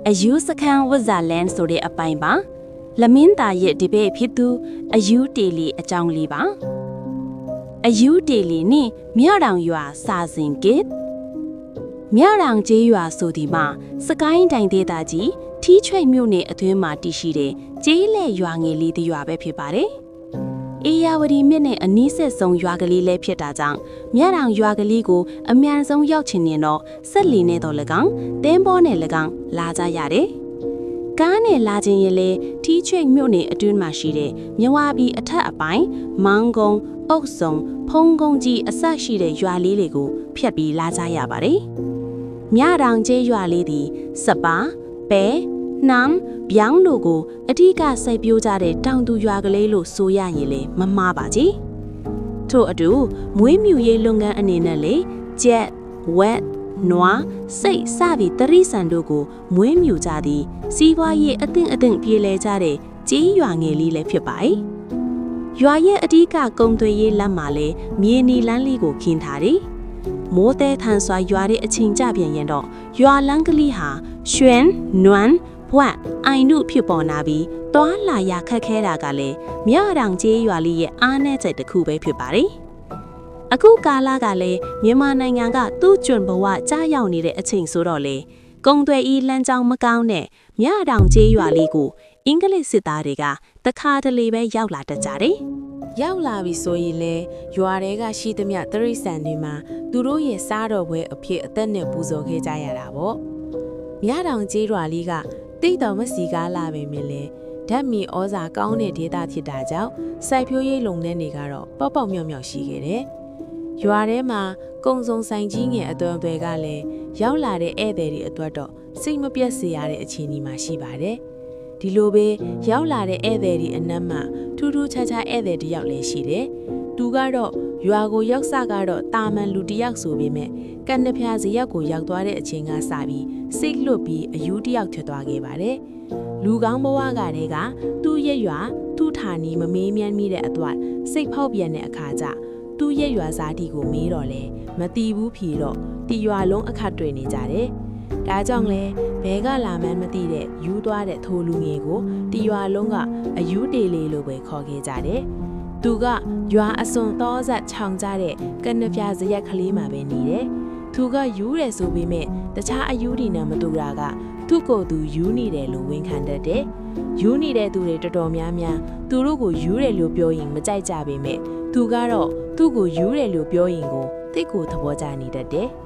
အယူစခန်းဝဇာလန်ဆိုတဲ့အပိုင်းပါလမင်းသားရဲ့ဒီဘဲဖြစ်သူအယူတေလီအကြောင်းလေးပါအယူတေလီနဲ့မြတောင်ရွာစာစင်ကစ်မြတောင်ကျေးရွာဆိုဒီမှာစကိုင်းတိုင်းဒေသကြီးထီးချွိတ်မြို့နယ်အတွင်းမှာတည်ရှိတဲ့ကျေးလက်ရွာငယ်လေးတစ်ရွာပဲဖြစ်ပါတယ်အေယာဝတီမြစ်နဲ့အနီးဆက်ဆုံးရွာကလေးလည်းဖြစ်တာကြောင့်မြတောင်ရွာကလေးကိုအမြန်ဆုံးရောက်ချင်ရင်တော့ဆက်လီနဲ့တော့၎င်းတင်းဘောနဲ့၎င်းလာကြရတယ်။ကားနဲ့လာခြင်းရင်လေထီးချွိတ်မြို့နယ်အတွင်းမှာရှိတဲ့မြဝပြည်အထက်အပိုင်းမောင်းကုန်းအုပ်စုံဖုံးကုန်းကြီးအစရှိတဲ့ရွာလေးတွေကိုဖြတ်ပြီးလာကြရပါတယ်။မြတောင်ကျေးရွာလေးသည်စပါပဲနမ်ဗျောင်းတို့ကိုအထီးကစိုက်ပျိုးကြတဲ့တောင်သူရွာကလေးလို့ဆိုရရင်လေမမှားပါကြီးထို့အတူမွေးမြူရေးလုပ်ငန်းအနေနဲ့လေကြက်ဝက်နွားစိတ်စသည့်တရိษံတို့ကိုမွေးမြူကြသည်စီးပွားရေးအသင့်ပြေလည်ကြတဲ့ကြေးရွာငယ်လေးလည်းဖြစ်ပါတယ်ရွာရဲ့အထီးကကုံသွေးရေးလမ်းမှာလေမြေနီလမ်းလေးကိုခင်းထားတယ်မိုးတဲထန်စွာရွာတဲ့အချိန်ကြပြန်ရင်တော့ရွာလန်းကလေးဟာရွှင်နွမ်းဘွတ်အိုင်နုဖြစ်ပေါ်လာပြီးတွားလာရခက်ခဲတာကလည်းမြတောင်ကျေးရွာလေးရဲ့အားနည်းချက်တစ်ခုပဲဖြစ်ပါတယ်။အခုကာလကလည်းမြန်မာနိုင်ငံကသူ့ကျွန်းဘဝကြားရောက်နေတဲ့အချိန်ဆိုတော့လေကုံသွဲဤလမ်းကြောင်းမကောင်းတဲ့မြတောင်ကျေးရွာလေးကိုအင်္ဂလိပ်စစ်သားတွေကတခါတလေပဲရောက်လာတတ်ကြတယ်။ရောက်လာပြီဆိုရင်လေရွာတွေကရှိသမျှတရိษံတွေမှာသူတို့ရဲ့စားတော်ပွဲအဖြစ်အသက်နဲ့ပူဇော်ခဲ့ကြရတာပေါ့။မြတောင်ကျေးရွာလေးကတိတ်တော်မစီကားလာပေမဲ့လေဓာတ်မီဩဇာကောင်းတဲ့ဒေသဖြစ်တာကြောင့်စိုက်ပျိုးရေးလုပ်ငန်းတွေကတော့ပေါက်ပေါက်မြောက်မြောက်ရှိခဲ့တယ်။ရွာထဲမှာကုံစုံဆိုင်ကြီးငယ်အသွင်တွေကလည်းရောက်လာတဲ့ဧည့်သည်တွေအတွက်တော့စိတ်မပြတ်စေရတဲ့အခြေအနေမှာရှိပါတယ်။ဒီလိုပဲရောက်လာတဲ့ဧည့်သည်တွေအနက်မှာထူးထူးခြားခြားဧည့်သည်တစ်ယောက်လည်းရှိတယ်။သူကတော့ရွာကိုရောက်စကတော့တာမန်လူတစ်ယောက်ဆိုပေမဲ့ကန်နဖျားစရက်ကိုရောက်သွားတဲ့အချိန်ကစပြီးစိတ်လွတ်ပြီးအယူတစ်ယောက်ထွက်သွားခဲ့ပါတယ်။လူကောင်းဘဝကတည်းကသူ့ရဲ့ရွာသူ့ဌာနီမမေးမြန်းမိတဲ့အတော့စိတ်ဖောက်ပြန်တဲ့အခါကျသူ့ရဲ့ရွာစားတီကိုမေးတော့လေမတီးဘူးဖြေတော့တီရွာလုံးအခက်တွေ့နေကြတယ်။ဒါကြောင့်လဲဘဲကလာမှန်းမသိတဲ့ယူသွားတဲ့ထိုလူငယ်ကိုတီရွာလုံးကအယူတေလီလို့ပဲခေါ်ခဲ့ကြတယ်။သူကရွာအစွန်သောဇက်ချောင်ကြတဲ့ကနဖျားစရက်ကလေးမှာပဲနေတယ်။သူကယူတယ်ဆိုပေမဲ့တခြားအယူဒီနဲ့မတူတာကသူ့ကိုယ်သူယူနေတယ်လို့ဝန်ခံတတ်တယ်။ယူနေတဲ့သူတွေတော်တော်များများသူတို့ကိုယူတယ်လို့ပြောရင်မကြိုက်ကြပေမဲ့သူကတော့သူ့ကိုယူတယ်လို့ပြောရင်ကိုသိကိုသဘောကျနေတတ်တယ်။